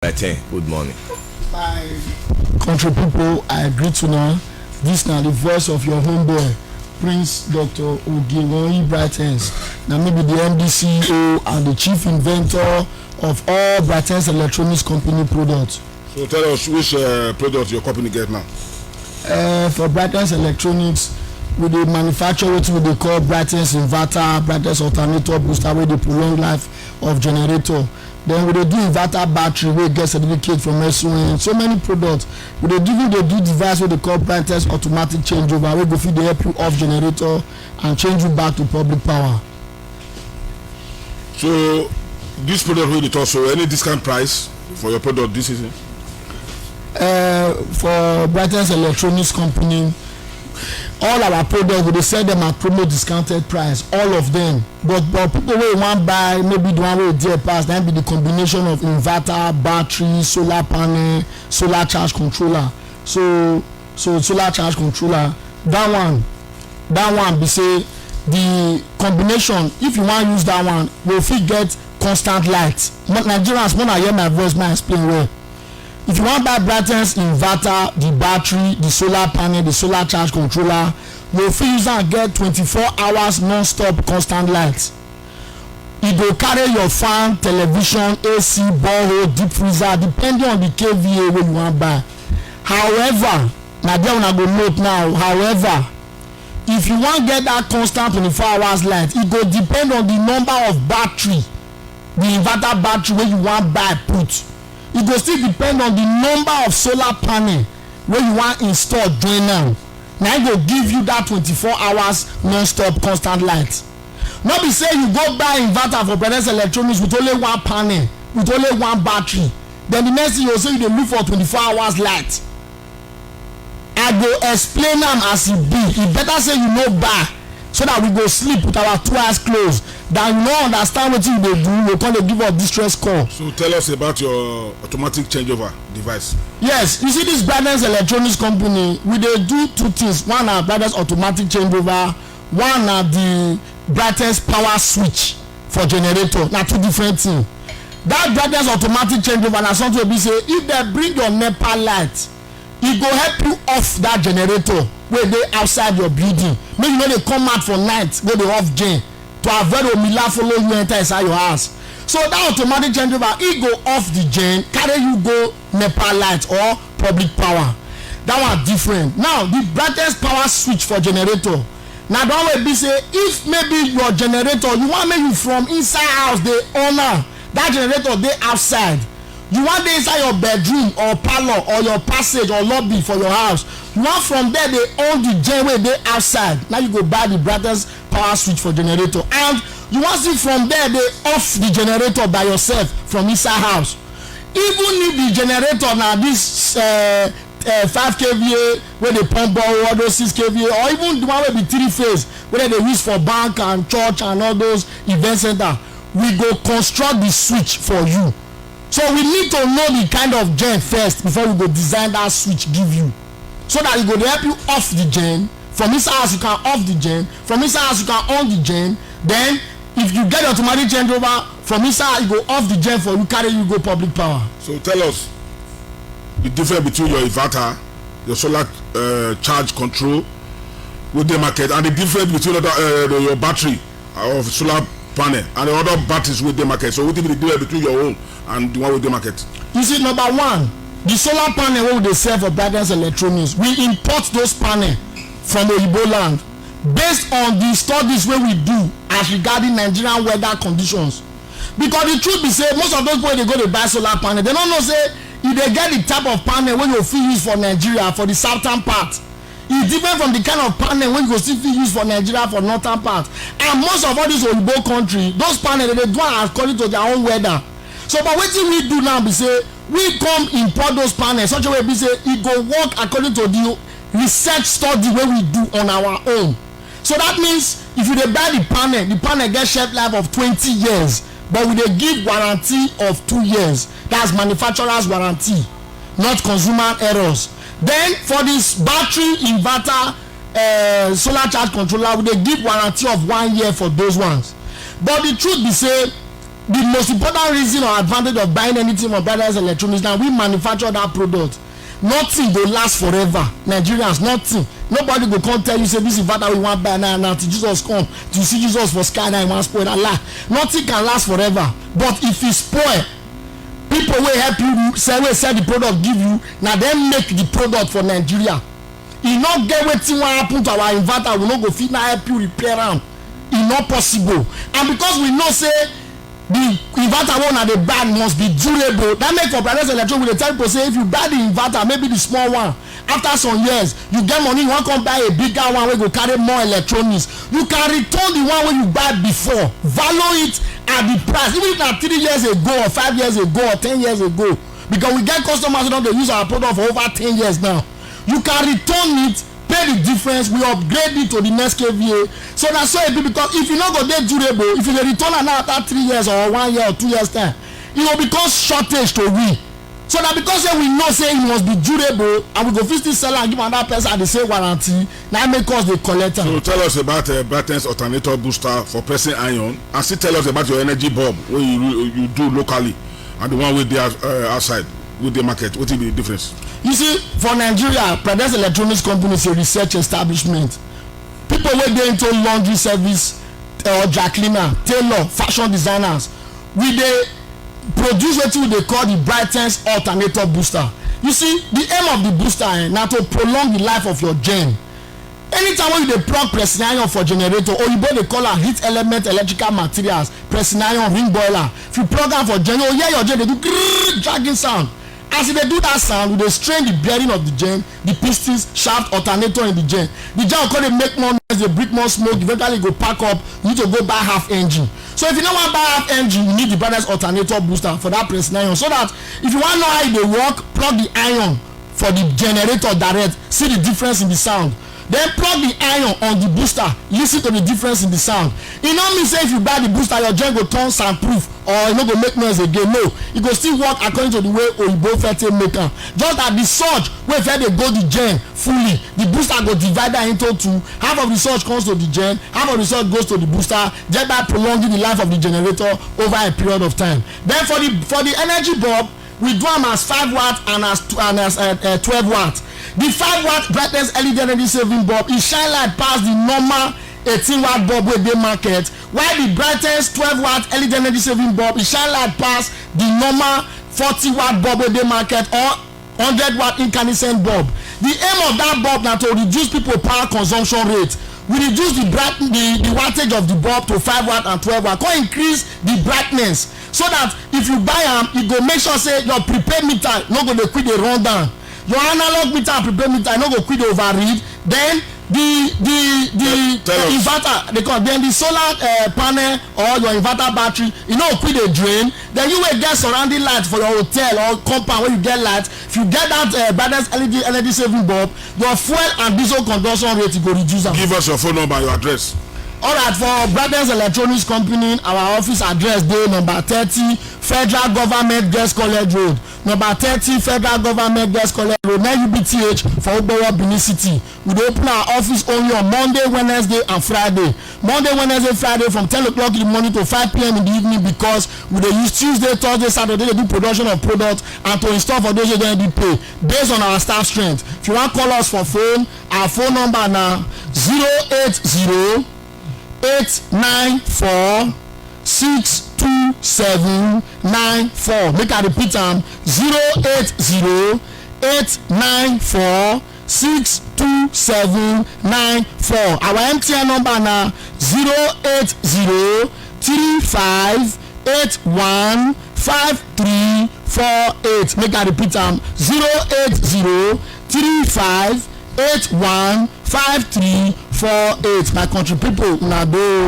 Good morning. My country people, I agree to now. This now the voice of your homeboy, Prince Dr. Ogiwonyi Brightens. Now maybe the MD CEO and the chief inventor of all Brightens Electronics Company products. So tell us which product your company get now. For Brightens Electronics, we dey manufacture what we dey call Brightens inverter, Brightens alternator booster, wey dey prolong life of generator. Then we dey do inverter battery wey get certificate from SON. So many products. We dey do device wey dey call Brightens automatic changeover, wey go fit dey help you off generator and change you back to public power. So this product wey dey talk, so any discount price for your product this season? For Brightens Electronics Company, all our products we dey sell them at promo discounted price, all of them. But people wey wan buy maybe the one wey dey pass, that be the combination of inverter, battery, solar panel, solar charge controller. So solar charge controller, that one be say the combination. If you wan use that one, we fit get constant light. Nigerians, when I hear my voice, may I explain well. If you wan buy Brightens inverter, the battery, the solar panel, the solar charge controller, you fit use am get 24 hours non-stop constant light. E go carry your fan, television, AC, borehole, deep freezer, depending on the kVA wey you wan buy. However, na there una go note now. However, if you wan get that constant 24 hours light, e go depend on the number of battery, the inverter battery wey you wan buy put. E go still depend on the number of solar panel wey you wan install join am. Na e go give you that 24 hours non-stop constant light. No be say you go buy inverter for Brightens Electronics with only one panel, with only one battery, then the next thing you say you dey look for 24 hours light. I go explain am as e be. E better say you no buy, so that we go sleep with our 2 eyes closed, than you no understand wetin you dey do, you go come dey give us distress call. So tell us about your automatic changeover device. Yes, you see this Brightens Electronics Company, we dey do two things. One na Brightens automatic changeover, one na the Brightens power switch for generator. Na two different things. That Brightens automatic changeover na something wey be say if dem bring your NEPA light, e go help you off that generator wey dey outside your building, make you no dey come out for night go dey off gen, to avoid omila follow you enter inside your house. So that automatic changeover, e go off the gen, carry you go NEPA light or public power. That one different. Now the Brightens power switch for generator, na the one wey be say if maybe your generator you wan make you from inside house dey on am, that generator dey outside, you wan dey inside your bedroom or parlour or your passage or lobby for your house, you wan from there dey on the gen wey dey outside, now you go buy the Brightens power switch for generator. And you wan see from there dey off the generator by yourself from inside house. Even if the generator na this 5 kVA wey dey pump all those 6 kVA, or even the one wey be 3 phase wey dem dey use for bank and church and all those event center, we go construct the switch for you. So we need to know the kind of gen first before we go design that switch give you, so that e go dey help you off the gen. From inside house you can off the gen, from inside house you can on the gen. Then if you get automatic changeover, from inside you go off the gen for you, carry you go public power. So tell us the difference between your inverter, your solar charge control with the market, and the difference between your battery of solar panel and the other batteries with the market. So what is the difference between your own and the one with the market? You see, number one, the solar panel wey we dey sell for Brightens Electronics, we import those panel from Oyibo land based on the studies wey we do as regarding Nigerian weather conditions. Because the truth be say, most of those people dey go dey buy solar panel, they no know say if they get the type of panel wey you fit use for Nigeria for the southern part, e different from the kind of panel wey you go still fit use for Nigeria for northern part. And most of all these Oyibo country, those panel they dey do am according to their own weather. So but wetin we do now be say we come import those panels such a way be say e go work according to the research study wey we do on our own. So that means if you dey buy the panel get shelf life of 20 years, but we dey give warranty of 2 years. That's manufacturer's warranty, not consumer errors. Then for this battery, inverter, solar charge controller, we dey give warranty of 1 year for those ones. But the truth be say, the most important reason or advantage of buying anything from Brothers Electronics now, we manufacture that product. Nothing go last forever. Nigerians, nothing. Nobody go come tell you say this inverter we want buy now till Jesus come to see Jesus for sky now one spoil Allah. Nothing can last forever. But if e spoil, people will help you sell the product give you. Now them make the product for Nigeria. E not get wetin wan happen to our inverter, we no go fit now help you repair am. E not possible. And because we know say the inverter one na the bad must be durable, that make for Brothers Electronics we dey tell people say if you buy the inverter, maybe the small one, after some years you get money, you wan come buy a bigger one wey go carry more electronics, you can return the one wey you buy before, value it at the price, even if na 3 years ago or 5 years ago or 10 years ago, because we get customers wey don dey use our product for over 10 years now. You can return it, pay the difference, we upgrade it to the next KVA. So that's so it be, because if you no go dey durable, if you dey return am now after 3 years or 1 year or 2 years time, e go become shortage to we. So that because say we know say it must be durable and we go fit still sell am give another person the same warranty, na make us dey collect am. So tell us about Brightness alternator booster for pressing iron, and still tell us about your energy bulb wey you do locally and the one wey dey outside with the market. Wetin be the difference? You see, for Nigeria, Brothers Electronics company is a research establishment. People wey dey into laundry service or dry cleaner, tailor, fashion designers, we dey produce wetin we dey call the Brightness alternator booster. You see, the aim of the booster na to prolong the life of your gen. Anytime when you dey plug pressing iron for generator, oyibo dey call am heat element electrical materials, pressing iron, ring boiler, if you plug am for gen, you hear your gen dey do grrrr dragging sound. As e dey do that sound, we dey strain the bearing of the gen, the pistons, shaft, alternator in the gen. The gen go dey make more noise, dey breathe more smoke, eventually go pack up, you need to go buy half engine. So if you no wan buy half engine, you need the Brothers alternator booster for that pressing iron, so that if you wan know how e dey work, plug the iron for the generator direct, see the difference in the sound. Then plug the iron on the booster, listen to the difference in the sound. E no mean say if you buy the booster your gen go turn soundproof or e no go make noise again. No, e go still work according to the way oyibo fit take make am. Just that the surge wey fit dey go the gen fully, the booster go divide am into two. Half of the surge comes to the gen, half of the surge goes to the booster, just by prolonging the life of the generator over a period of time. Then for the energy bulb, we do am as 5 watt and as 12 watt. The 5 watt Brightness LED energy saving bulb, e shine light pass the normal 18 watt bulb wey dey market, while the Brightness 12 watt LED energy saving bulb, e shine light pass the normal 40 watt bulb wey dey market or 100 watt incandescent bulb. The aim of that bulb na to reduce people power consumption rate. We reduce the wattage of the bulb to 5 watt and 12 watt, come increase the brightness, so that if you buy am, you go make sure say your prepaid meter no go dey quick dey run down, your analog meter and prepaid meter no go quick dey overread. Then the inverter they call, then the solar panel or your inverter battery, you know, quick dey drain. Then you will get surrounding light for your hotel or compound where you get light. If you get that Brightness LED energy saving bulb, your fuel and diesel consumption rate go reduce am. Give us your phone number and your address. Alright, for Brothers Electronics company, our office address dey number 30 Federal Government Girls College Road, number 30 Federal Government Girls College Road, near UBTH for Ogbowo, Benin City. We dey open our office only on Monday, Wednesday and Friday. Monday, Wednesday, Friday from 10 o'clock in the morning to 5 p.m. in the evening, because we dey use Tuesday, Thursday, Saturday to do production of product and to install for those who don't need pay based on our staff strength. If you want call us for phone, our phone number na 080 894 62794. Make I repeat am, 080 894 62794. Our MTN number na 080 3581 5348. Make I repeat am, 080 3581 5348. My country people, una do.